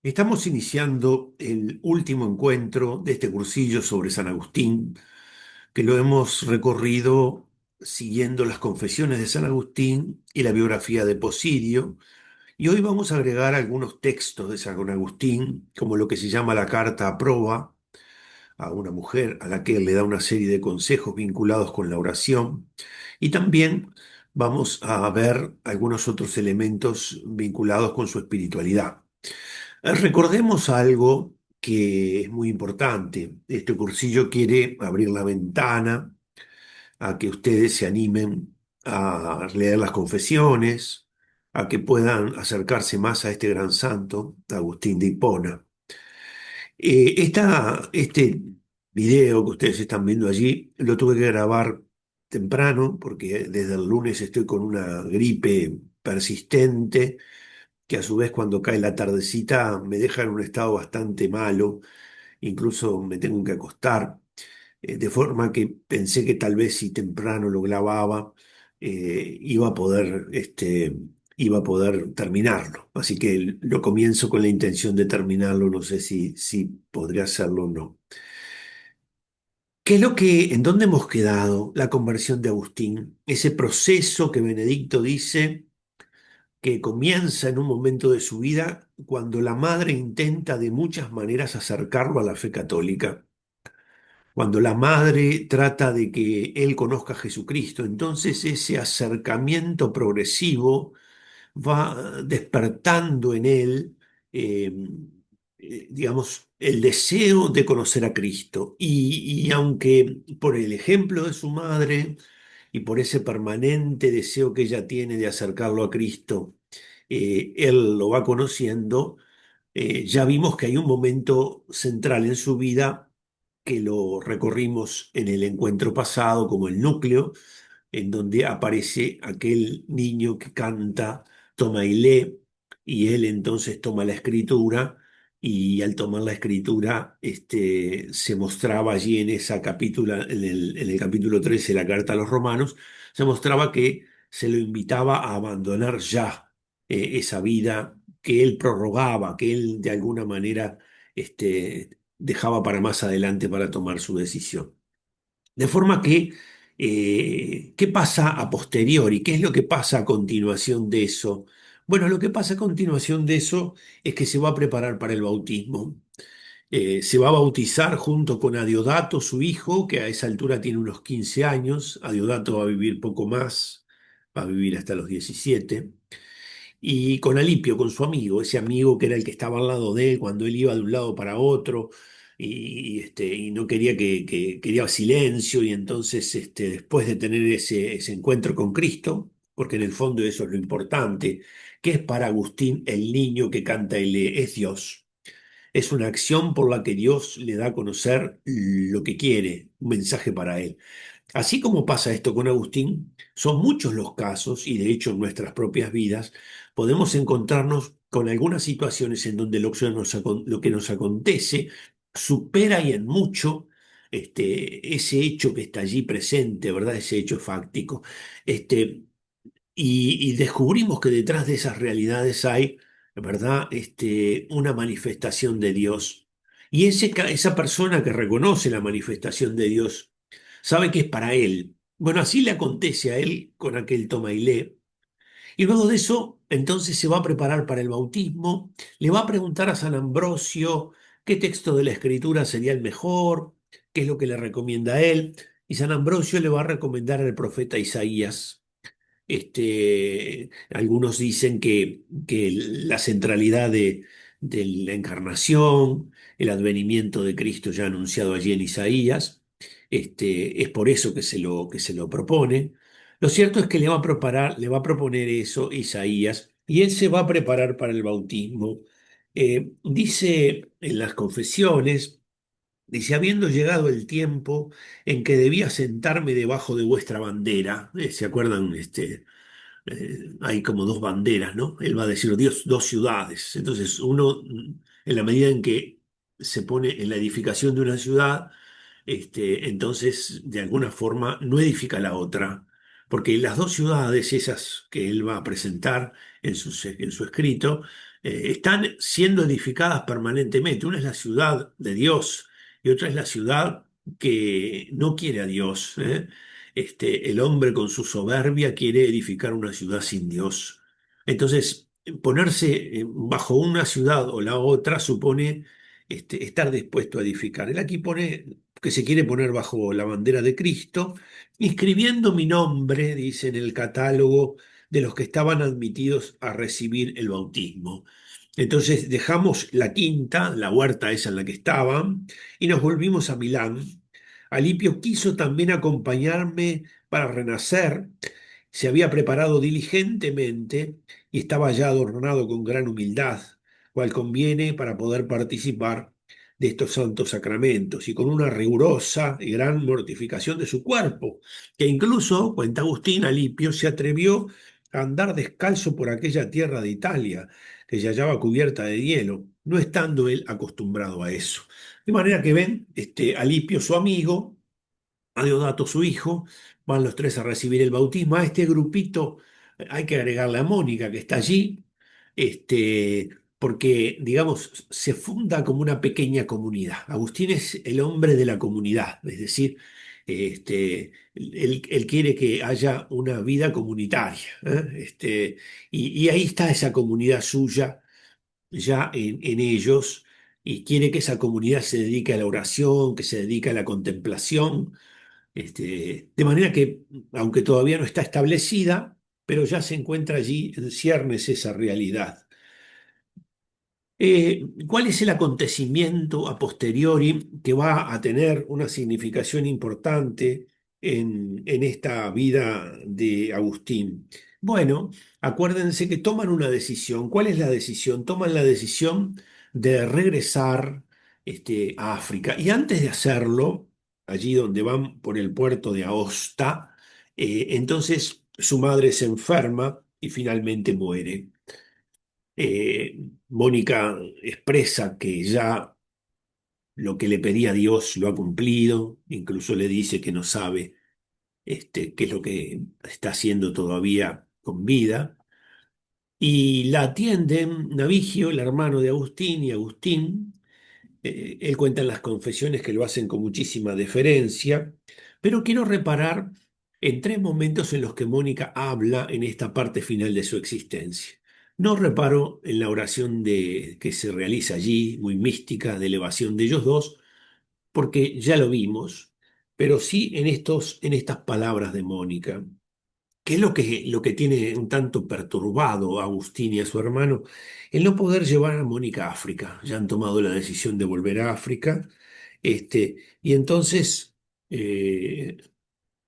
Estamos iniciando el último encuentro de este cursillo sobre San Agustín, que lo hemos recorrido siguiendo las confesiones de San Agustín y la biografía de Posidio, y hoy vamos a agregar algunos textos de San Agustín, como lo que se llama la carta a Proba, a una mujer a la que él le da una serie de consejos vinculados con la oración, y también vamos a ver algunos otros elementos vinculados con su espiritualidad. Recordemos algo que es muy importante. Este cursillo quiere abrir la ventana a que ustedes se animen a leer las confesiones, a que puedan acercarse más a este gran santo, Agustín de Hipona. Este video que ustedes están viendo allí lo tuve que grabar temprano porque desde el lunes estoy con una gripe persistente que a su vez cuando cae la tardecita me deja en un estado bastante malo, incluso me tengo que acostar, de forma que pensé que tal vez si temprano lo grababa, iba a poder terminarlo. Así que lo comienzo con la intención de terminarlo, no sé si podría hacerlo o no. ¿Qué es en dónde hemos quedado la conversión de Agustín? Ese proceso que Benedicto dice que comienza en un momento de su vida cuando la madre intenta de muchas maneras acercarlo a la fe católica, cuando la madre trata de que él conozca a Jesucristo. Entonces ese acercamiento progresivo va despertando en él, eh, digamos, el deseo de conocer a Cristo. Y aunque por el ejemplo de su madre y por ese permanente deseo que ella tiene de acercarlo a Cristo, él lo va conociendo, ya vimos que hay un momento central en su vida que lo recorrimos en el encuentro pasado como el núcleo, en donde aparece aquel niño que canta, toma y lee, y él entonces toma la escritura, y al tomar la escritura, se mostraba allí en esa capítulo, en el capítulo 13 de la carta a los Romanos, se mostraba que se lo invitaba a abandonar ya esa vida que él prorrogaba, que él de alguna manera dejaba para más adelante para tomar su decisión. De forma que, ¿qué pasa a posteriori? ¿Qué es lo que pasa a continuación de eso? Bueno, lo que pasa a continuación de eso es que se va a preparar para el bautismo. Se va a bautizar junto con Adiodato, su hijo, que a esa altura tiene unos 15 años. Adiodato va a vivir poco más, va a vivir hasta los 17 y con Alipio, con su amigo, ese amigo que era el que estaba al lado de él cuando él iba de un lado para otro y no quería quería silencio y entonces después de tener ese encuentro con Cristo, porque en el fondo eso es lo importante, que es para Agustín el niño que canta y lee, es Dios. Es una acción por la que Dios le da a conocer lo que quiere, un mensaje para él. Así como pasa esto con Agustín, son muchos los casos, y de hecho en nuestras propias vidas, podemos encontrarnos con algunas situaciones en donde lo que nos acontece supera y en mucho ese hecho que está allí presente, ¿verdad? Ese hecho fáctico. Este, y descubrimos que detrás de esas realidades hay, ¿verdad? Una manifestación de Dios. Y esa persona que reconoce la manifestación de Dios sabe que es para él. Bueno, así le acontece a él con aquel toma y lee. Y luego de eso, entonces se va a preparar para el bautismo, le va a preguntar a San Ambrosio qué texto de la Escritura sería el mejor, qué es lo que le recomienda a él, y San Ambrosio le va a recomendar al profeta Isaías. Algunos dicen que la centralidad de la encarnación, el advenimiento de Cristo ya anunciado allí en Isaías, es por eso que se lo propone. Lo cierto es que le va a proponer eso Isaías y él se va a preparar para el bautismo. Dice en las confesiones, dice, habiendo llegado el tiempo en que debía sentarme debajo de vuestra bandera, ¿se acuerdan? Hay como dos banderas, ¿no? Él va a decir Dios, dos ciudades. Entonces, uno, en la medida en que se pone en la edificación de una ciudad, entonces, de alguna forma, no edifica la otra, porque las dos ciudades, esas que él va a presentar en su escrito, están siendo edificadas permanentemente. Una es la ciudad de Dios y otra es la ciudad que no quiere a Dios, ¿eh? El hombre con su soberbia quiere edificar una ciudad sin Dios. Entonces, ponerse bajo una ciudad o la otra supone estar dispuesto a edificar. Él aquí pone que se quiere poner bajo la bandera de Cristo, inscribiendo mi nombre, dice en el catálogo de los que estaban admitidos a recibir el bautismo. Entonces dejamos la quinta, la huerta esa en la que estaban, y nos volvimos a Milán. Alipio quiso también acompañarme para renacer. Se había preparado diligentemente y estaba ya adornado con gran humildad, cual conviene para poder participar de estos santos sacramentos, y con una rigurosa y gran mortificación de su cuerpo, que incluso, cuenta Agustín, Alipio se atrevió a andar descalzo por aquella tierra de Italia, que se hallaba cubierta de hielo, no estando él acostumbrado a eso. De manera que ven, Alipio, su amigo, a Deodato, su hijo, van los tres a recibir el bautismo. A este grupito hay que agregarle a Mónica, que está allí, porque, digamos, se funda como una pequeña comunidad. Agustín es el hombre de la comunidad, es decir, él quiere que haya una vida comunitaria, ¿eh? Y ahí está esa comunidad suya ya en ellos, y quiere que esa comunidad se dedique a la oración, que se dedique a la contemplación, de manera que, aunque todavía no está establecida, pero ya se encuentra allí en ciernes esa realidad. ¿Cuál es el acontecimiento a posteriori que va a tener una significación importante en esta vida de Agustín? Bueno, acuérdense que toman una decisión. ¿Cuál es la decisión? Toman la decisión de regresar, a África. Y antes de hacerlo, allí donde van por el puerto de Aosta, entonces su madre se enferma y finalmente muere. Mónica expresa que ya lo que le pedía a Dios lo ha cumplido, incluso le dice que no sabe, qué es lo que está haciendo todavía con vida. Y la atienden Navigio, el hermano de Agustín, y Agustín. Él cuenta en las confesiones que lo hacen con muchísima deferencia, pero quiero reparar en tres momentos en los que Mónica habla en esta parte final de su existencia. No reparo en la oración que se realiza allí, muy mística, de elevación de ellos dos, porque ya lo vimos, pero sí en estas palabras de Mónica. ¿Qué es lo que tiene un tanto perturbado a Agustín y a su hermano? El no poder llevar a Mónica a África. Ya han tomado la decisión de volver a África. Y entonces eh,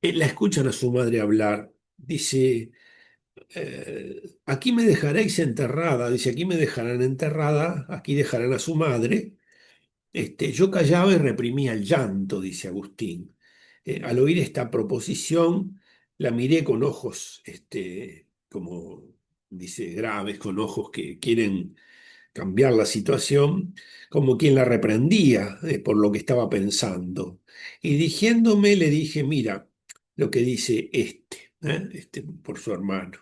la escuchan a su madre hablar. Dice, aquí me dejaréis enterrada. Dice, aquí me dejarán enterrada, aquí dejarán a su madre. Yo callaba y reprimía el llanto, dice Agustín. Al oír esta proposición, la miré con ojos, como dice, graves, con ojos que quieren cambiar la situación, como quien la reprendía, por lo que estaba pensando. Y dirigiéndome le dije, mira lo que dice por su hermano.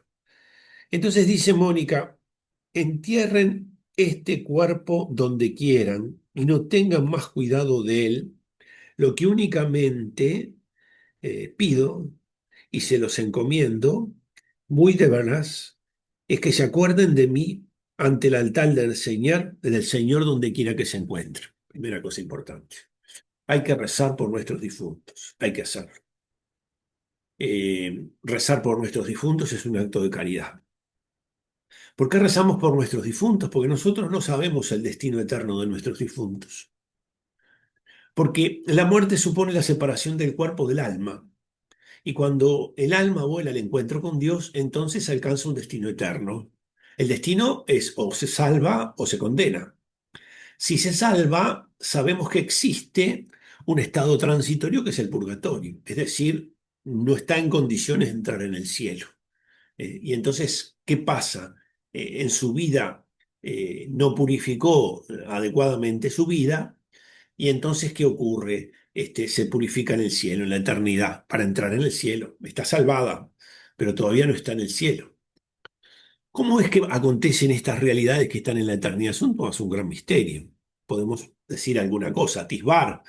Entonces dice Mónica, entierren este cuerpo donde quieran y no tengan más cuidado de él. Lo que únicamente pido y se los encomiendo, muy de veras, es que se acuerden de mí ante el altar del Señor donde quiera que se encuentre. Primera cosa importante. Hay que rezar por nuestros difuntos, hay que hacerlo. Rezar por nuestros difuntos es un acto de caridad. ¿Por qué rezamos por nuestros difuntos? Porque nosotros no sabemos el destino eterno de nuestros difuntos. Porque la muerte supone la separación del cuerpo del alma. Y cuando el alma vuela al encuentro con Dios, entonces alcanza un destino eterno. El destino es o se salva o se condena. Si se salva, sabemos que existe un estado transitorio que es el purgatorio. Es decir, no está en condiciones de entrar en el cielo. Y entonces, ¿qué pasa? En su vida no purificó adecuadamente su vida, y entonces, ¿qué ocurre? Se purifica en el cielo, en la eternidad, para entrar en el cielo. Está salvada. pero todavía no está en el cielo. ¿Cómo es que acontecen estas realidades que están en la eternidad? Son todas un gran misterio. Podemos decir alguna cosa, atisbar,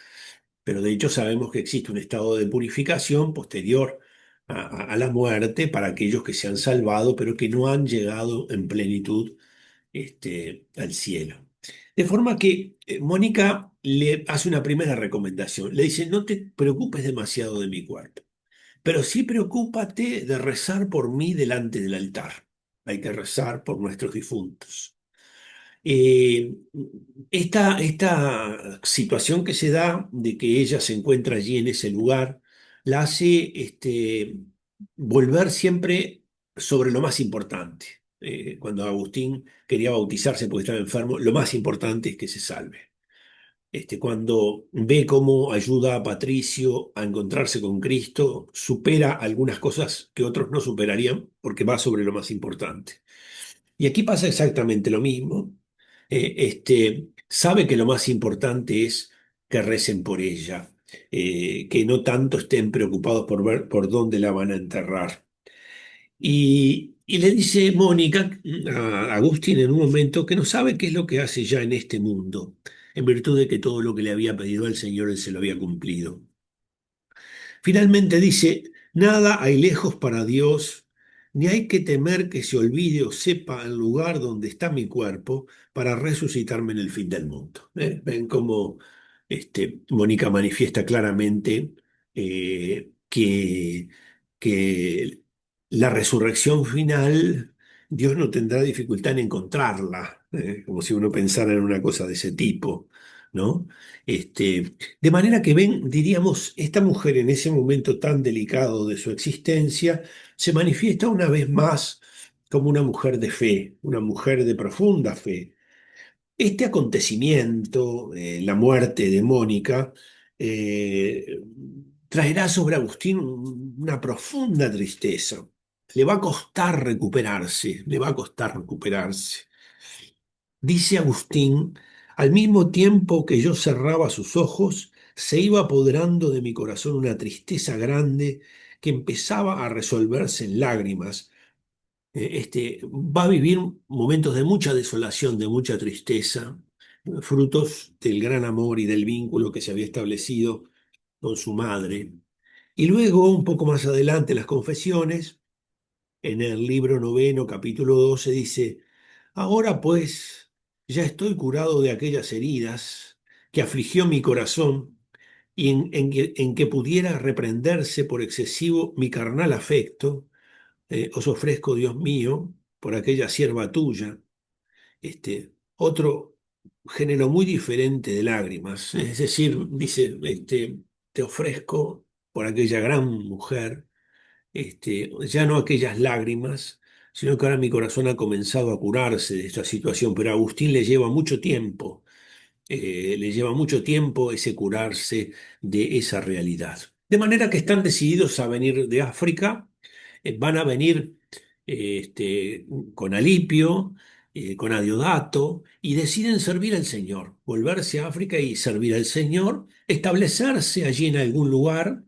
pero de hecho sabemos que existe un estado de purificación posterior a la muerte para aquellos que se han salvado, pero que no han llegado en plenitud al cielo. De forma que Mónica le hace una primera recomendación. Le dice, no te preocupes demasiado de mi cuerpo, pero sí preocúpate de rezar por mí delante del altar. Hay que rezar por nuestros difuntos. Eh, esta situación que se da de que ella se encuentra allí en ese lugar, la hace volver siempre sobre lo más importante. Cuando Agustín quería bautizarse porque estaba enfermo, lo más importante es que se salve. Cuando ve cómo ayuda a Patricio a encontrarse con Cristo, supera algunas cosas que otros no superarían porque va sobre lo más importante. Y aquí pasa exactamente lo mismo. Sabe que lo más importante es que recen por ella, que no tanto estén preocupados por ver por dónde la van a enterrar. Y le dice Mónica a Agustín en un momento que no sabe qué es lo que hace ya en este mundo, en virtud de que todo lo que le había pedido al Señor él se lo había cumplido. Finalmente dice, nada hay lejos para Dios, ni hay que temer que se olvide o sepa el lugar donde está mi cuerpo para resucitarme en el fin del mundo. Ven cómo Mónica manifiesta claramente que la resurrección final, Dios no tendrá dificultad en encontrarla, como si uno pensara en una cosa de ese tipo, ¿no? De manera que ven, diríamos, esta mujer en ese momento tan delicado de su existencia se manifiesta una vez más como una mujer de fe, una mujer de profunda fe. Este acontecimiento, la muerte de Mónica, eh, traerá sobre Agustín una profunda tristeza. Le va a costar recuperarse, le va a costar recuperarse. Dice Agustín, al mismo tiempo que yo cerraba sus ojos, se iba apoderando de mi corazón una tristeza grande que empezaba a resolverse en lágrimas. Va a vivir momentos de mucha desolación, de mucha tristeza, frutos del gran amor y del vínculo que se había establecido con su madre. Y luego, un poco más adelante, las confesiones, en el libro noveno, capítulo 12, dice, ahora pues ya estoy curado de aquellas heridas que afligió mi corazón y en que pudiera reprenderse por excesivo mi carnal afecto, os ofrezco, Dios mío, por aquella sierva tuya, otro género muy diferente de lágrimas. Es decir, dice, te ofrezco por aquella gran mujer, ya no aquellas lágrimas, sino que ahora mi corazón ha comenzado a curarse de esta situación, pero a Agustín le lleva mucho tiempo ese curarse de esa realidad. De manera que están decididos a venir de África, van a venir con Alipio, con Adiodato, y deciden servir al Señor, volverse a África y servir al Señor, establecerse allí en algún lugar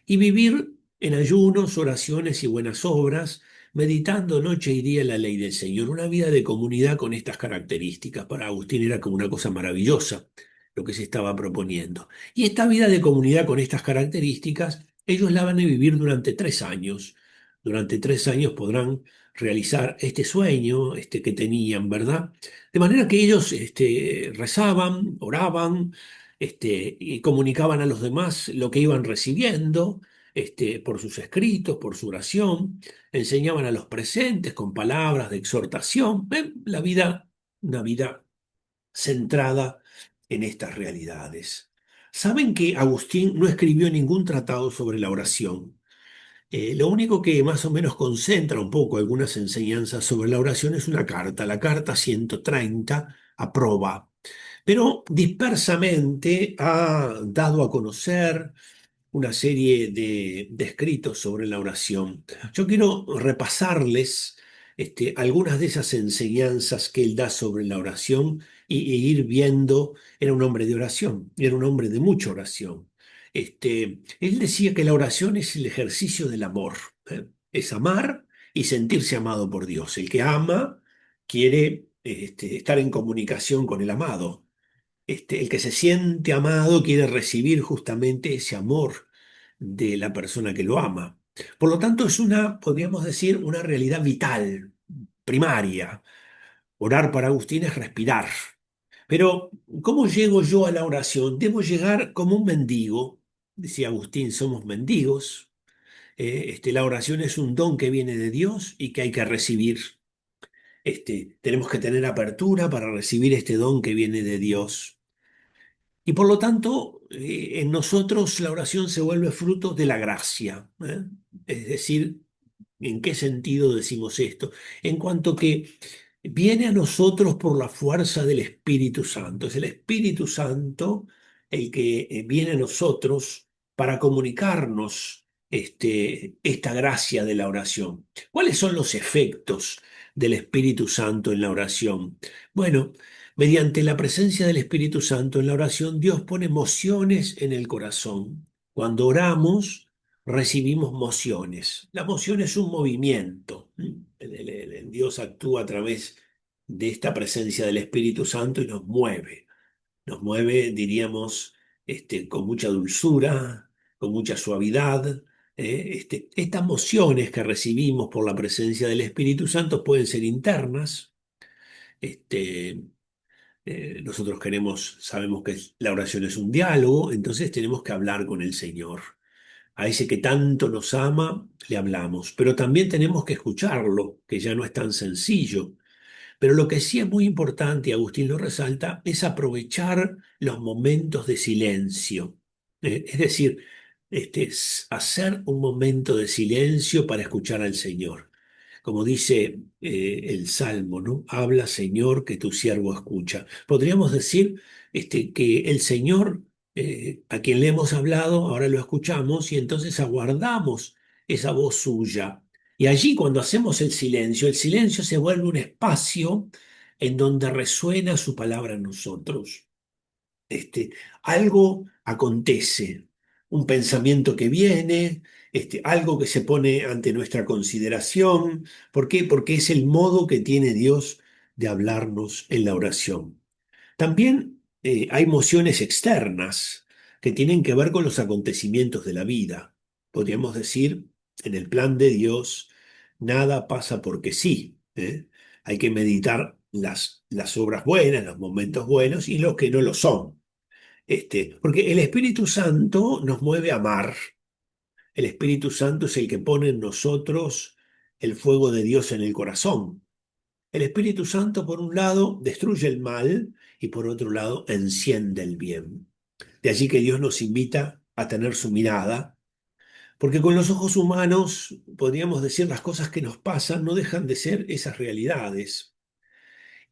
y vivir en ayunos, oraciones y buenas obras, meditando noche y día la ley del Señor. Una vida de comunidad con estas características. Para Agustín era como una cosa maravillosa lo que se estaba proponiendo. Y esta vida de comunidad con estas características, ellos la van a vivir durante 3 años. Durante 3 años podrán realizar este sueño que tenían, ¿verdad? De manera que ellos rezaban, oraban, y comunicaban a los demás lo que iban recibiendo, por sus escritos, por su oración, enseñaban a los presentes con palabras de exhortación. ¿Ven? Una vida centrada en estas realidades. Saben que Agustín no escribió ningún tratado sobre la oración. Lo único que más o menos concentra un poco algunas enseñanzas sobre la oración es una carta, la carta 130, aproba, pero dispersamente ha dado a conocer una serie de escritos sobre la oración. Yo quiero repasarles algunas de esas enseñanzas que él da sobre la oración y ir viendo, era un hombre de oración, era un hombre de mucha oración. Él decía que la oración es el ejercicio del amor. ¿eh? es amar y sentirse amado por Dios. El que ama quiere estar en comunicación con el amado. El que se siente amado quiere recibir justamente ese amor de la persona que lo ama. Por lo tanto, es una, podríamos decir, una realidad vital, primaria. Orar para Agustín es respirar. Pero, ¿cómo llego yo a la oración? Debo llegar como un mendigo. Decía Agustín, somos mendigos. La oración es un don que viene de Dios y que hay que recibir. Tenemos que tener apertura para recibir este don que viene de Dios. Y por lo tanto, en nosotros la oración se vuelve fruto de la gracia. Es decir, ¿en qué sentido decimos esto? En cuanto que viene a nosotros por la fuerza del Espíritu Santo. Es el Espíritu Santo el que viene a nosotros para comunicarnos esta gracia de la oración. ¿Cuáles son los efectos del Espíritu Santo en la oración? Bueno, mediante la presencia del Espíritu Santo en la oración, Dios pone emociones en el corazón. Cuando oramos, recibimos mociones. La moción es un movimiento. Dios actúa a través de esta presencia del Espíritu Santo y nos mueve. Nos mueve, diríamos, con mucha dulzura, con mucha suavidad. Estas mociones que recibimos por la presencia del Espíritu Santo pueden ser internas. Este, Nosotros sabemos que la oración es un diálogo, entonces tenemos que hablar con el Señor. A ese que tanto nos ama, le hablamos, pero también tenemos que escucharlo, que ya no es tan sencillo. Pero lo que sí es muy importante, y Agustín lo resalta, es aprovechar los momentos de silencio. Es decir, hacer un momento de silencio para escuchar al Señor. Como dice el Salmo, ¿no? Habla, Señor, que tu siervo escucha. Podríamos decir que el Señor, a quien le hemos hablado, ahora lo escuchamos y entonces aguardamos esa voz suya. Y allí cuando hacemos el silencio se vuelve un espacio en donde resuena su palabra en nosotros. Este, Algo acontece, un pensamiento que viene, algo que se pone ante nuestra consideración. ¿Por qué? Porque es el modo que tiene Dios de hablarnos en la oración. También hay emociones externas que tienen que ver con los acontecimientos de la vida. Podríamos decir, en el plan de Dios, nada pasa porque sí. Hay que meditar las obras buenas, los momentos buenos y los que no lo son. Porque el Espíritu Santo nos mueve a amar. El Espíritu Santo es el que pone en nosotros el fuego de Dios en el corazón. El Espíritu Santo, por un lado, destruye el mal y por otro lado, enciende el bien. De allí que Dios nos invita a tener su mirada, porque con los ojos humanos, podríamos decir, las cosas que nos pasan no dejan de ser esas realidades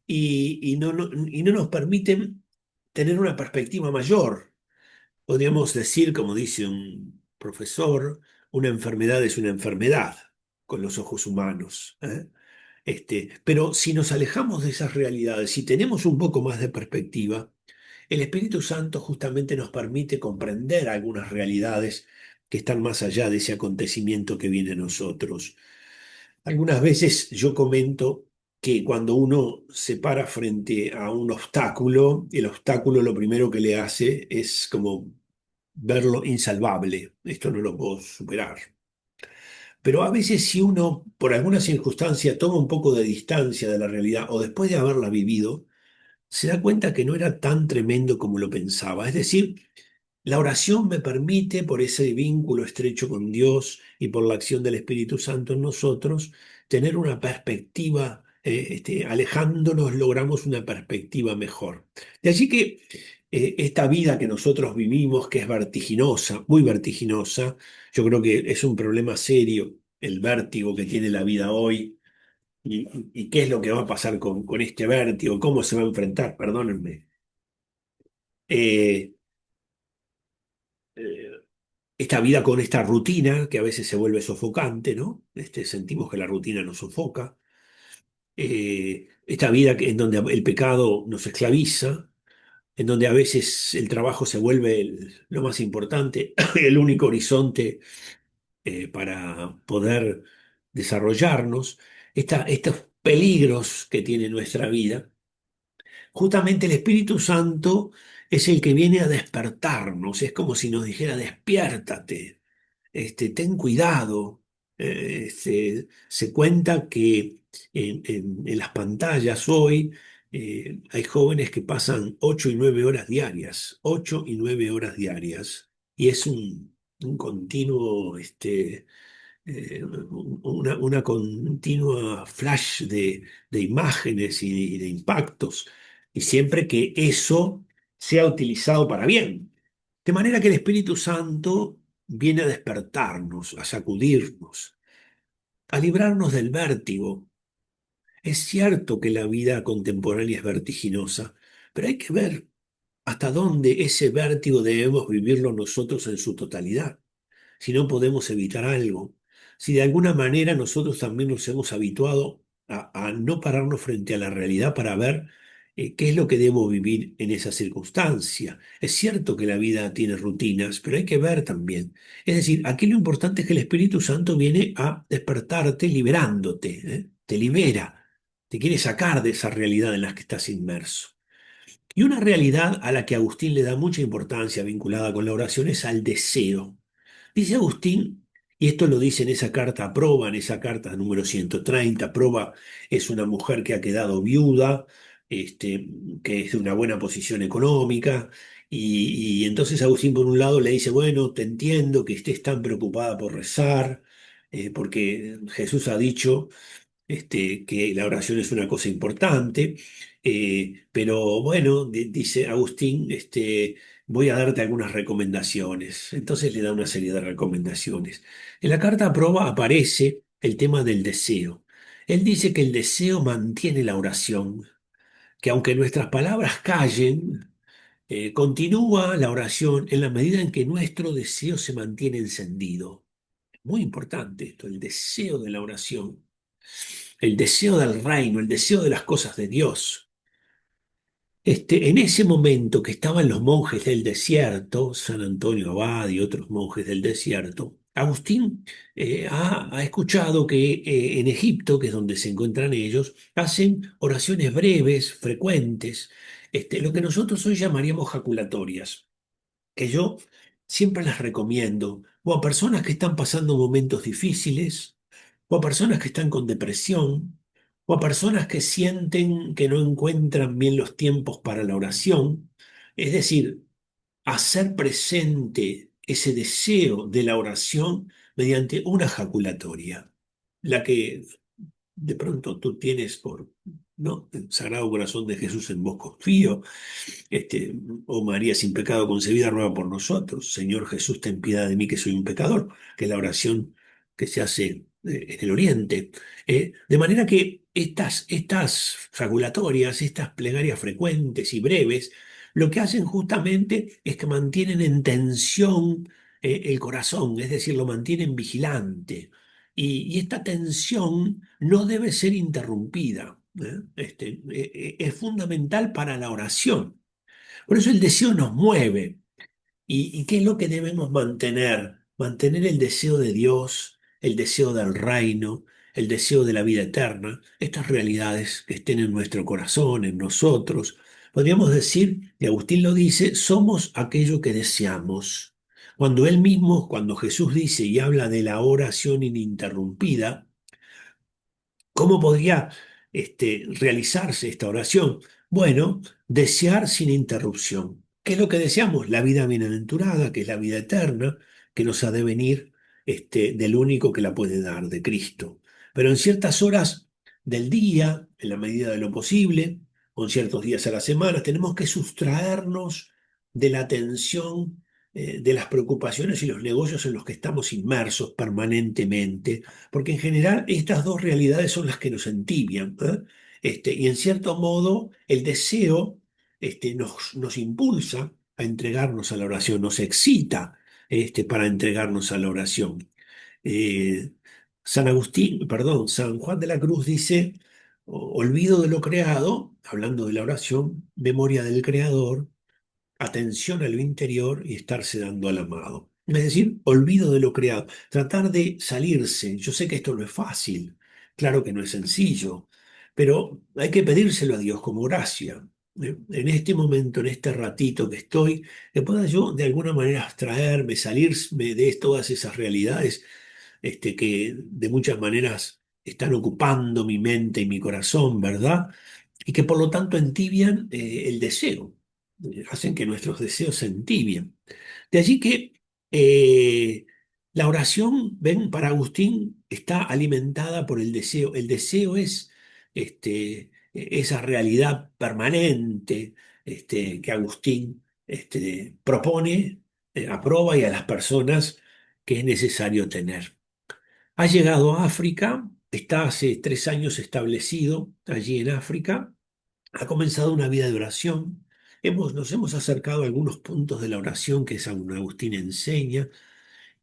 y no nos permiten tener una perspectiva mayor. Podríamos decir, como dice un profesor, una enfermedad es una enfermedad con los ojos humanos. Pero si nos alejamos de esas realidades, si tenemos un poco más de perspectiva, el Espíritu Santo justamente nos permite comprender algunas realidades que están más allá de ese acontecimiento que viene a nosotros. Algunas veces yo comento que cuando uno se para frente a un obstáculo, el obstáculo lo primero que le hace es como verlo insalvable. Esto no lo puedo superar. Pero a veces si uno, por alguna circunstancia, toma un poco de distancia de la realidad o después de haberla vivido, se da cuenta que no era tan tremendo como lo pensaba. Es decir, la oración me permite, por ese vínculo estrecho con Dios y por la acción del Espíritu Santo en nosotros, tener una perspectiva, alejándonos logramos una perspectiva mejor. De allí que esta vida que nosotros vivimos, que es vertiginosa, muy vertiginosa, yo creo que es un problema serio el vértigo que tiene la vida hoy y qué es lo que va a pasar con este vértigo, cómo se va a enfrentar, perdónenme. Eh, eh, esta vida con esta rutina que a veces se vuelve sofocante, ¿no? Sentimos que la rutina nos sofoca. Esta vida en donde el pecado nos esclaviza, en donde a veces el trabajo se vuelve lo más importante, el único horizonte para poder desarrollarnos, estos peligros que tiene nuestra vida, justamente el Espíritu Santo es el que viene a despertarnos, es como si nos dijera, despiértate, ten cuidado. Se cuenta que en las pantallas hoy hay jóvenes que pasan 8 y 9 horas diarias, 8 y 9 horas diarias, y es un continuo, una continua flash de imágenes y de impactos, y siempre que eso sea utilizado para bien. De manera que el Espíritu Santo viene a despertarnos, a sacudirnos, a librarnos del vértigo. Es cierto que la vida contemporánea es vertiginosa, pero hay que ver hasta dónde ese vértigo debemos vivirlo nosotros en su totalidad, si no podemos evitar algo, si de alguna manera nosotros también nos hemos habituado a no pararnos frente a la realidad para ver qué es lo que debo vivir en esa circunstancia. Es cierto que la vida tiene rutinas, pero hay que ver también. Es decir, aquí lo importante es que el Espíritu Santo viene a despertarte liberándote, te libera, te quiere sacar de esa realidad en la que estás inmerso. Y una realidad a la que Agustín le da mucha importancia vinculada con la oración es al deseo. Dice Agustín, y esto lo dice en esa carta a Proba, en esa carta número 130. Proba es una mujer que ha quedado viuda, que es de una buena posición económica, y entonces Agustín por un lado le dice, bueno, te entiendo que estés tan preocupada por rezar, porque Jesús ha dicho que la oración es una cosa importante, pero bueno, dice Agustín, voy a darte algunas recomendaciones. Entonces le da una serie de recomendaciones. En la carta a Proba aparece el tema del deseo. Él dice que el deseo mantiene la oración, que aunque nuestras palabras callen, continúa la oración en la medida en que nuestro deseo se mantiene encendido. Muy importante esto, el deseo de la oración, el deseo del reino, el deseo de las cosas de Dios. En ese momento que estaban los monjes del desierto, San Antonio Abad y otros monjes del desierto, Agustín ha escuchado que en Egipto, que es donde se encuentran ellos, hacen oraciones breves, frecuentes, lo que nosotros hoy llamaríamos jaculatorias, que yo siempre las recomiendo, o a personas que están pasando momentos difíciles, o a personas que están con depresión, o a personas que sienten que no encuentran bien los tiempos para la oración. Es decir, hacer presente ese deseo de la oración mediante una jaculatoria, la que de pronto tú tienes por, ¿no? El Sagrado Corazón de Jesús en vos confío, este, oh María sin pecado concebida, ruega por nosotros. Señor Jesús, ten piedad de mí que soy un pecador, que es la oración que se hace en el Oriente. De manera que estas regulatorias, estas plegarias frecuentes y breves, lo que hacen justamente es que mantienen en tensión el corazón, es decir, lo mantienen vigilante. Y esta tensión no debe ser interrumpida. Es fundamental para la oración. Por eso el deseo nos mueve. ¿Y qué es lo que debemos mantener? Mantener el deseo de Dios, el deseo del reino, el deseo de la vida eterna, estas realidades que estén en nuestro corazón, en nosotros. Podríamos decir, y Agustín lo dice, somos aquello que deseamos. Cuando él mismo, cuando Jesús dice y habla de la oración ininterrumpida, ¿cómo podría realizarse esta oración? Bueno, desear sin interrupción. ¿Qué es lo que deseamos? La vida bienaventurada, que es la vida eterna, que nos ha de venir del único que la puede dar, de Cristo. Pero en ciertas horas del día, en la medida de lo posible, o en ciertos días a la semana, tenemos que sustraernos de la tensión, de las preocupaciones y los negocios en los que estamos inmersos permanentemente, porque en general estas dos realidades son las que nos entibian, ¿eh? Y en cierto modo el deseo nos impulsa a entregarnos a la oración, nos excita para entregarnos a la oración. Eh, San Agustín, perdón, San Juan de la Cruz dice, olvido de lo creado, hablando de la oración, memoria del Creador, atención a lo interior y estarse dando al amado. Es decir, olvido de lo creado. Tratar de salirse. Yo sé que esto no es fácil, claro que no es sencillo, pero hay que pedírselo a Dios como gracia. En este momento, en este ratito que estoy, que pueda yo de alguna manera abstraerme, salirme de todas esas realidades que de muchas maneras están ocupando mi mente y mi corazón, ¿verdad? Y que por lo tanto entibian el deseo, hacen que nuestros deseos se entibien. De allí que eh, la oración, ven, para Agustín está alimentada por el deseo. El deseo es esa realidad permanente que Agustín propone, aprueba y a las personas que es necesario tener. Ha llegado a África, está hace 3 años establecido allí en África, ha comenzado una vida de oración. Nos hemos acercado a algunos puntos de la oración que San Agustín enseña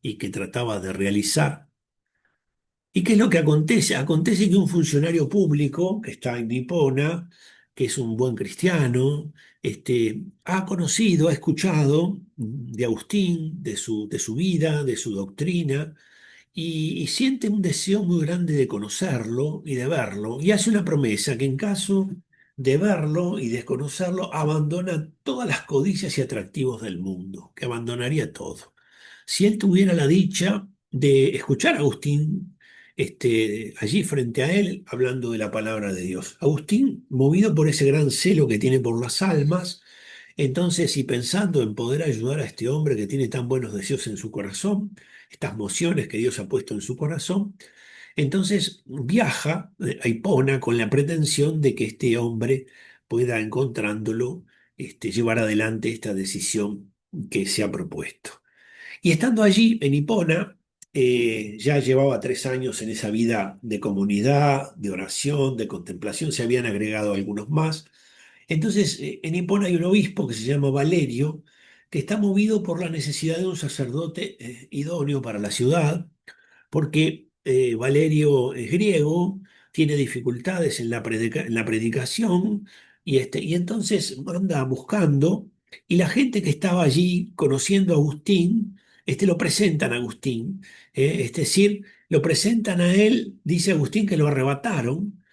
y que trataba de realizar. ¿Y qué es lo que acontece? Acontece que un funcionario público que está en Nipona, que es un buen cristiano, ha conocido, ha escuchado de Agustín, de su vida, de su doctrina, y siente un deseo muy grande de conocerlo y de verlo, y hace una promesa que en caso de verlo y de conocerlo, abandona todas las codicias y atractivos del mundo, que abandonaría todo. Si él tuviera la dicha de escuchar a Agustín allí frente a él, hablando de la palabra de Dios. Agustín, movido por ese gran celo que tiene por las almas, entonces, y pensando en poder ayudar a este hombre que tiene tan buenos deseos en su corazón, estas mociones que Dios ha puesto en su corazón, entonces viaja a Hipona con la pretensión de que este hombre pueda, encontrándolo, llevar adelante esta decisión que se ha propuesto. Y estando allí en Hipona, ya llevaba 3 años en esa vida de comunidad, de oración, de contemplación, se habían agregado algunos más. Entonces, en Hipona hay un obispo que se llama Valerio, que está movido por la necesidad de un sacerdote idóneo para la ciudad, porque Valerio es griego, tiene dificultades en la predicación, y entonces anda buscando, y la gente que estaba allí conociendo a Agustín, lo presentan a Agustín, es decir, lo presentan a él, dice Agustín que lo arrebataron,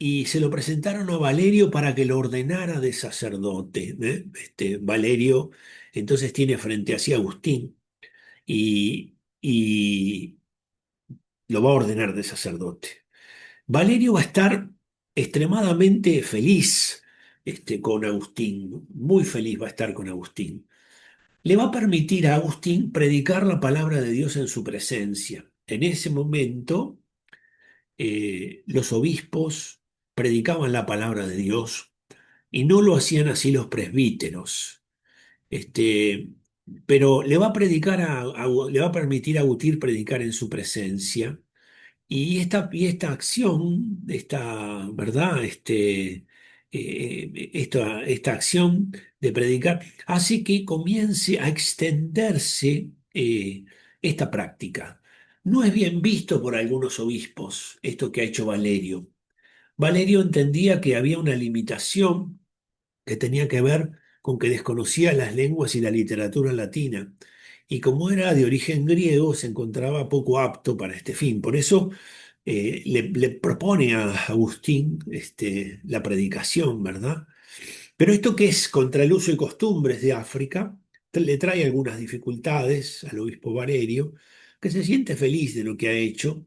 y se lo presentaron a Valerio para que lo ordenara de sacerdote. Valerio entonces tiene frente a sí a Agustín y lo va a ordenar de sacerdote. Valerio va a estar extremadamente feliz con Agustín, muy feliz va a estar con Agustín. Le va a permitir a Agustín predicar la palabra de Dios en su presencia. En ese momento, los obispos predicaban la palabra de Dios y no lo hacían así los presbíteros. Este, pero le va a le va a permitir a Agustín predicar en su presencia. Y esta acción, ¿verdad? Esta acción de predicar hace que comience a extenderse esta práctica. No es bien visto por algunos obispos esto que ha hecho Valerio. Valerio entendía que había una limitación que tenía que ver con que desconocía las lenguas y la literatura latina. Y como era de origen griego, se encontraba poco apto para este fin. Por eso le propone a Agustín la predicación, ¿verdad? Pero esto que es contra el uso y costumbres de África, le trae algunas dificultades al obispo Valerio, que se siente feliz de lo que ha hecho.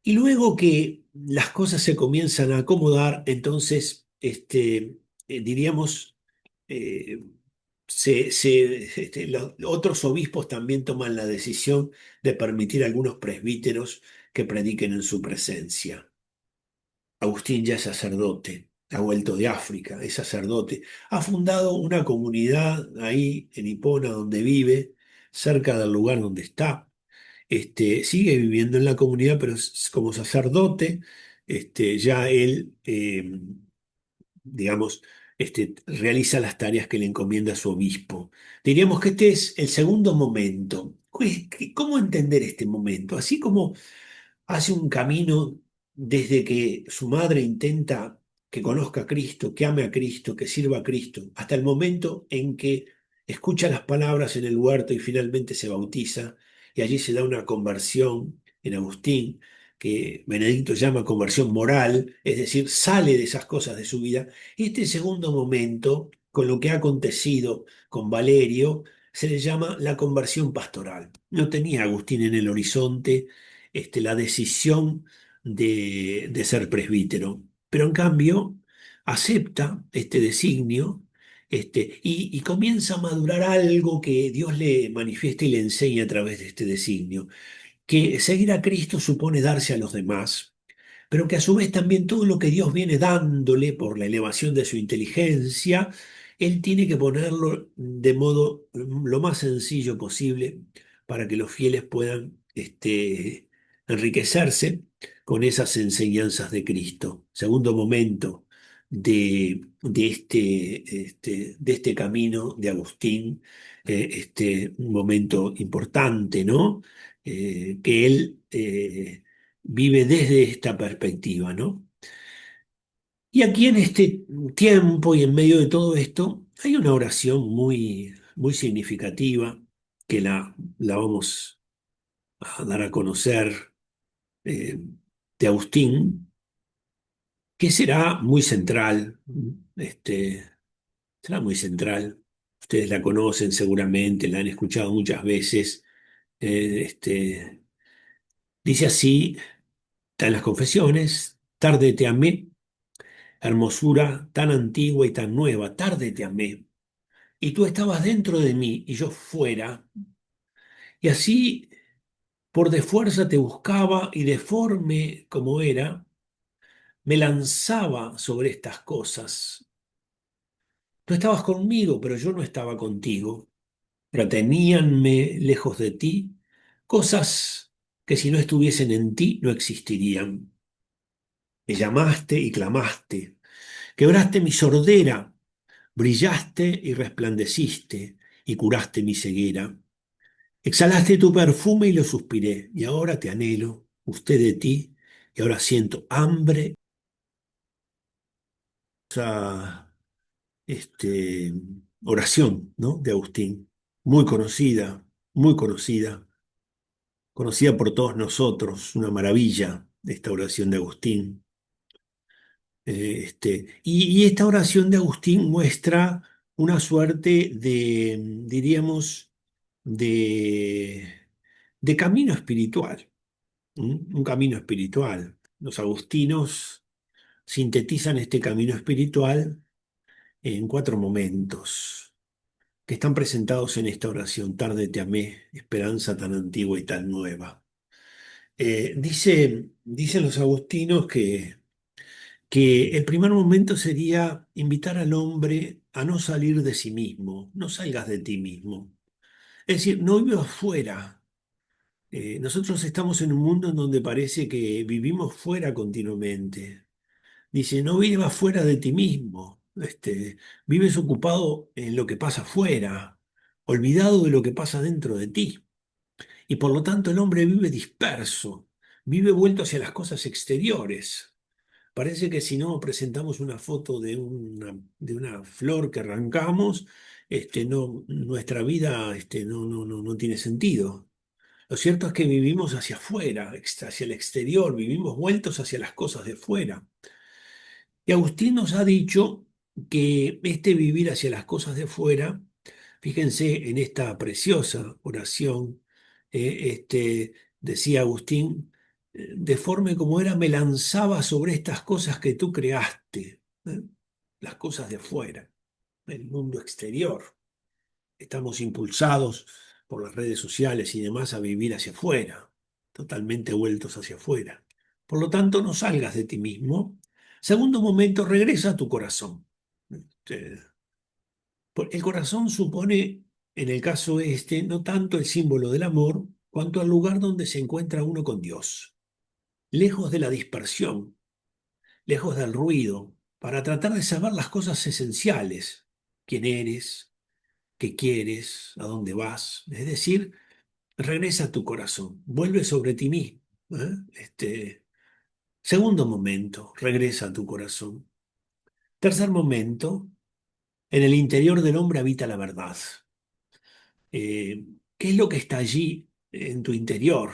Y luego que las cosas se comienzan a acomodar, entonces, diríamos, eh, los otros obispos también toman la decisión de permitir a algunos presbíteros que prediquen en su presencia. Agustín ya es sacerdote, ha vuelto de África, es sacerdote, ha fundado una comunidad ahí en Hipona donde vive, cerca del lugar donde está. Sigue viviendo en la comunidad, pero como sacerdote, ya él, digamos, realiza las tareas que le encomienda su obispo. Diríamos que este es el segundo momento. ¿Cómo entender este momento? Así como hace un camino desde que su madre intenta que conozca a Cristo, que ame a Cristo, que sirva a Cristo, hasta el momento en que escucha las palabras en el huerto y finalmente se bautiza, y allí se da una conversión en Agustín, que Benedicto llama conversión moral, es decir, sale de esas cosas de su vida. Este segundo momento, con lo que ha acontecido con Valerio, se le llama la conversión pastoral. No tenía Agustín en el horizonte la decisión de ser presbítero, pero en cambio acepta este designio y comienza a madurar algo que Dios le manifiesta y le enseña a través de este designio, que seguir a Cristo supone darse a los demás, pero que a su vez también todo lo que Dios viene dándole por la elevación de su inteligencia, Él tiene que ponerlo de modo lo más sencillo posible para que los fieles puedan enriquecerse con esas enseñanzas de Cristo. Segundo momento de este camino de Agustín, un momento importante, ¿no? Que él vive desde esta perspectiva, ¿no? Y aquí en este tiempo y en medio de todo esto, hay una oración muy significativa que la vamos a dar a conocer eh, de Agustín, que será muy central, será muy central. Ustedes la conocen seguramente, la han escuchado muchas veces. Dice así, está en las confesiones: tarde te amé, hermosura tan antigua y tan nueva, tarde te amé, y tú estabas dentro de mí y yo fuera, y así por de fuerza te buscaba y deforme como era, me lanzaba sobre estas cosas. Tú estabas conmigo, pero yo no estaba contigo. Reteníanme lejos de ti cosas que si no estuviesen en ti no existirían. Me llamaste y clamaste, quebraste mi sordera, brillaste y resplandeciste y curaste mi ceguera. Exhalaste tu perfume y lo suspiré, y ahora te anhelo, usted de ti, y ahora siento hambre. Esa oración, ¿no? De Agustín, muy conocida, conocida por todos nosotros, una maravilla esta oración de Agustín. Y esta oración de Agustín muestra una suerte de, diríamos, de, de camino espiritual, un camino espiritual. Los agustinos sintetizan este camino espiritual en cuatro momentos que están presentados en esta oración: tarde te amé, esperanza tan antigua y tan nueva. Dicen los agustinos que el primer momento sería invitar al hombre a no salir de sí mismo, no salgas de ti mismo. Es decir, no vivas fuera. Nosotros estamos en un mundo en donde parece que vivimos fuera continuamente. Dice, no vivas fuera de ti mismo. Vives ocupado en lo que pasa fuera, olvidado de lo que pasa dentro de ti. Y por lo tanto el hombre vive disperso, vive vuelto hacia las cosas exteriores. Parece que si no presentamos una foto de una flor que arrancamos, no, nuestra vida no tiene sentido. Lo cierto es que vivimos hacia afuera, hacia el exterior, vivimos vueltos hacia las cosas de fuera. Y Agustín nos ha dicho que este vivir hacia las cosas de fuera, fíjense en esta preciosa oración, decía Agustín, deforme como era, me lanzaba sobre estas cosas que tú creaste, las cosas de afuera, el mundo exterior. Estamos impulsados por las redes sociales y demás a vivir hacia afuera, totalmente vueltos hacia afuera. Por lo tanto, no salgas de ti mismo. Segundo momento, regresa a tu corazón. Este, El corazón supone, en el caso no tanto el símbolo del amor, cuanto el lugar donde se encuentra uno con Dios, lejos de la dispersión, lejos del ruido, para tratar de saber las cosas esenciales: quién eres, qué quieres, a dónde vas. Es decir, regresa a tu corazón, vuelve sobre ti mismo. ¿Eh? Segundo momento, regresa a tu corazón. Tercer momento, en el interior del hombre habita la verdad. Eh, ¿Qué es lo que está allí en tu interior?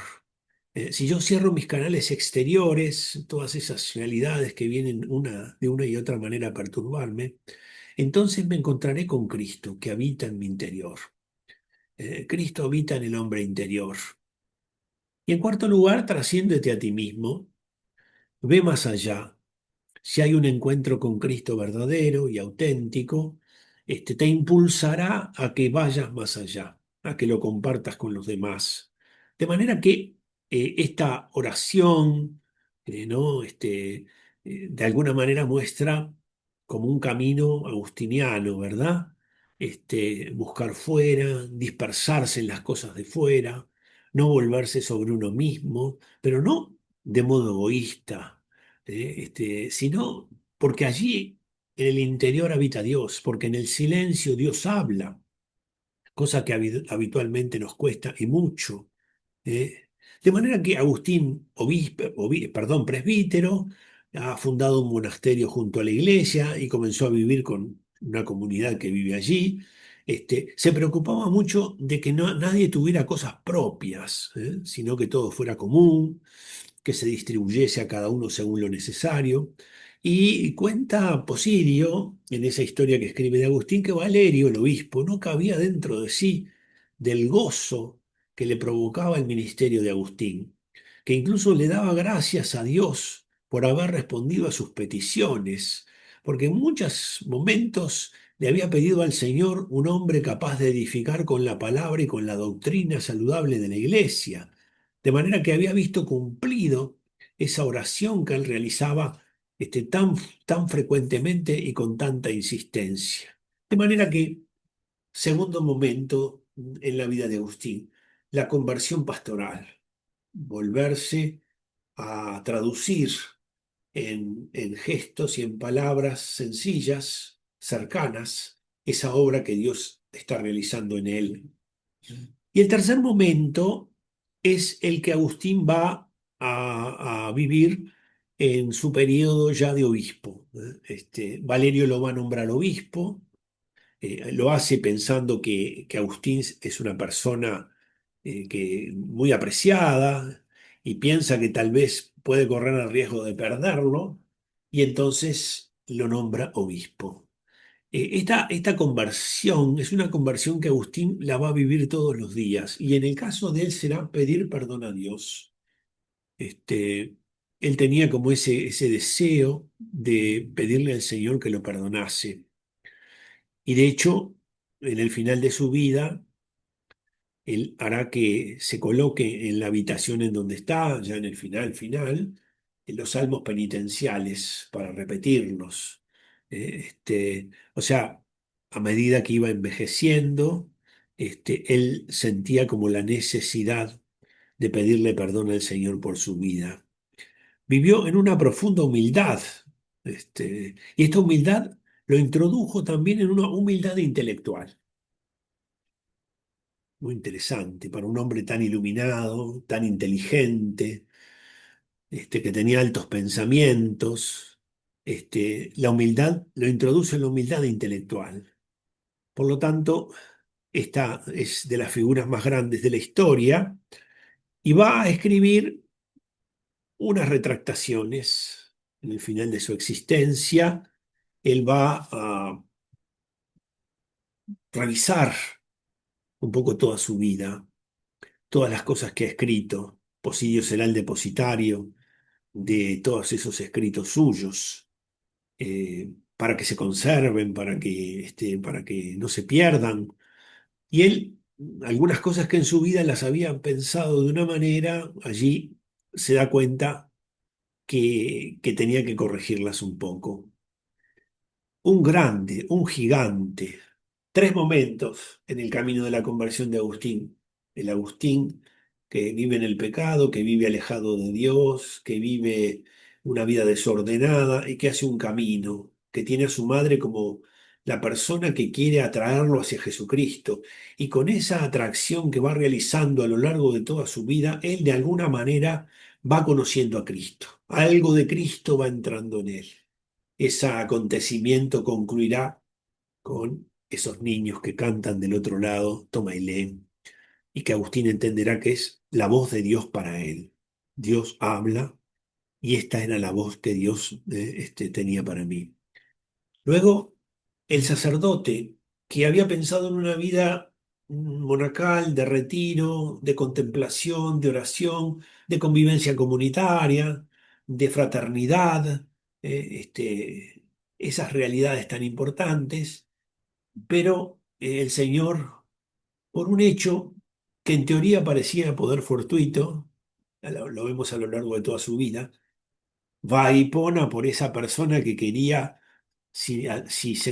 Si yo cierro mis canales exteriores, todas esas realidades que vienen de una y otra manera a perturbarme, entonces me encontraré con Cristo que habita en mi interior. Cristo habita en el hombre interior. Y en cuarto lugar, trasciéndete a ti mismo, ve más allá. Si hay un encuentro con Cristo verdadero y auténtico, te impulsará a que vayas más allá, a que lo compartas con los demás. De manera que esta oración, ¿no? De alguna manera muestra como un camino agustiniano, ¿verdad? Buscar fuera, dispersarse en las cosas de fuera, no volverse sobre uno mismo, pero no de modo egoísta, sino porque allí en el interior habita Dios, porque en el silencio Dios habla, cosa que habitualmente nos cuesta y mucho. ¿eh? De manera que Agustín, perdón, presbítero, ha fundado un monasterio junto a la iglesia y comenzó a vivir con una comunidad que vive allí. Se preocupaba mucho de que nadie tuviera cosas propias, sino que todo fuera común, que se distribuyese a cada uno según lo necesario. Y cuenta Posidio, en esa historia que escribe de Agustín, que Valerio, el obispo, no cabía dentro de sí del gozo que le provocaba el ministerio de Agustín, que incluso le daba gracias a Dios por haber respondido a sus peticiones, porque en muchos momentos le había pedido al Señor un hombre capaz de edificar con la palabra y con la doctrina saludable de la iglesia, de manera que había visto cumplido esa oración que él realizaba tan frecuentemente y con tanta insistencia. De manera que, segundo momento en la vida de Agustín, la conversión pastoral, volverse a traducir en gestos y en palabras sencillas, cercanas, esa obra que Dios está realizando en él. Y el tercer momento es el que Agustín va a vivir en su periodo ya de obispo. Valerio lo va a nombrar obispo, lo hace pensando que Agustín es una persona muy apreciada y piensa que tal vez puede correr el riesgo de perderlo, y entonces lo nombra obispo. Esta conversión es una conversión que Agustín la va a vivir todos los días, y en el caso de él será pedir perdón a Dios. Él tenía como ese deseo de pedirle al Señor que lo perdonase. Y de hecho, en el final de su vida, él hará que se coloque en la habitación en donde está, ya en el final, en los salmos penitenciales para repetirlos. O sea, a medida que iba envejeciendo, él sentía como la necesidad de pedirle perdón al Señor por su vida. Vivió en una profunda humildad, y esta humildad lo introdujo también en una humildad intelectual. Muy interesante para un hombre tan iluminado, tan inteligente, que tenía altos pensamientos. La humildad lo introduce en la humildad intelectual. Por lo tanto, esta es de las figuras más grandes de la historia y va a escribir unas retractaciones en el final de su existencia. Él va a revisar un poco toda su vida, todas las cosas que ha escrito. Posidio será el depositario de todos esos escritos suyos, para que se conserven, para que no se pierdan. Y él, algunas cosas que en su vida las había pensado de una manera, allí se da cuenta que tenía que corregirlas un poco. Un grande, un gigante. Tres momentos en el camino de la conversión de Agustín. El Agustín que vive en el pecado, que vive alejado de Dios, que vive una vida desordenada y que hace un camino, que tiene a su madre como la persona que quiere atraerlo hacia Jesucristo. Y con esa atracción que va realizando a lo largo de toda su vida, él de alguna manera va conociendo a Cristo. Algo de Cristo va entrando en él. Ese acontecimiento concluirá con esos niños que cantan del otro lado, toma y lee, y que Agustín entenderá que es la voz de Dios para él. Dios habla y esta era la voz que Dios tenía para mí. Luego, el sacerdote, que había pensado en una vida monacal, de retiro, de contemplación, de oración, de convivencia comunitaria, de fraternidad, esas realidades tan importantes, pero el Señor, por un hecho que en teoría parecía poder fortuito, lo vemos a lo largo de toda su vida, va y pona por esa persona que quería si se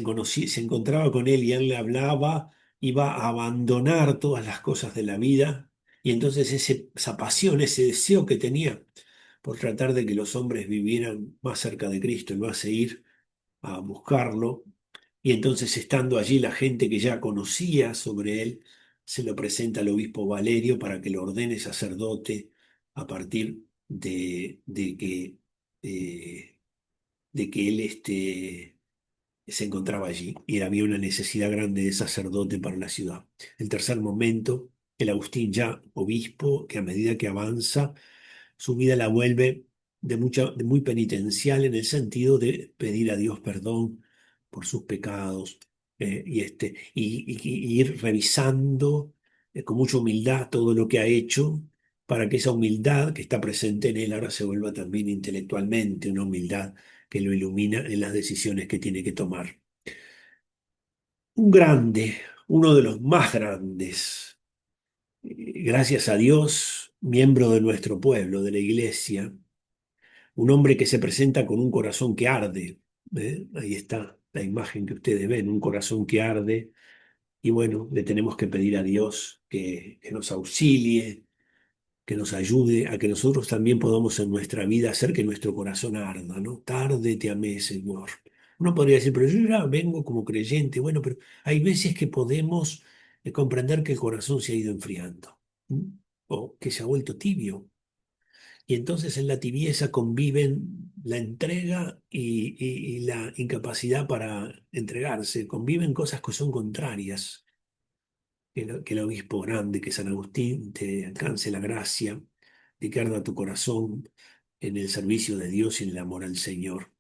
encontraba con él y él le hablaba, iba a abandonar todas las cosas de la vida. Y entonces esa pasión, ese deseo que tenía por tratar de que los hombres vivieran más cerca de Cristo, lo hace ir a buscarlo. Y entonces estando allí la gente que ya conocía sobre él, se lo presenta al obispo Valerio para que lo ordene sacerdote a partir eh, de que él se encontraba allí y había una necesidad grande de sacerdote para la ciudad. El tercer momento, el Agustín ya obispo, que a medida que avanza, su vida la vuelve de muy penitencial en el sentido de pedir a Dios perdón por sus pecados y ir revisando con mucha humildad todo lo que ha hecho para que esa humildad que está presente en él ahora se vuelva también intelectualmente una humildad que lo ilumina en las decisiones que tiene que tomar. Un grande, uno de los más grandes, gracias a Dios, miembro de nuestro pueblo, de la iglesia, un hombre que se presenta con un corazón que arde. Ahí está la imagen que ustedes ven, un corazón que arde. Y bueno, le tenemos que pedir a Dios que nos auxilie, que nos ayude a que nosotros también podamos en nuestra vida hacer que nuestro corazón arda, ¿no? Tarde te amé, Señor. Uno podría decir, pero yo ya vengo como creyente. Bueno, pero hay veces que podemos comprender que el corazón se ha ido enfriando, ¿m? O que se ha vuelto tibio. Y entonces en la tibieza conviven la entrega y la incapacidad para entregarse. Conviven cosas que son contrarias. Que el obispo grande, que San Agustín, te alcance la gracia de que arda tu corazón en el servicio de Dios y en el amor al Señor.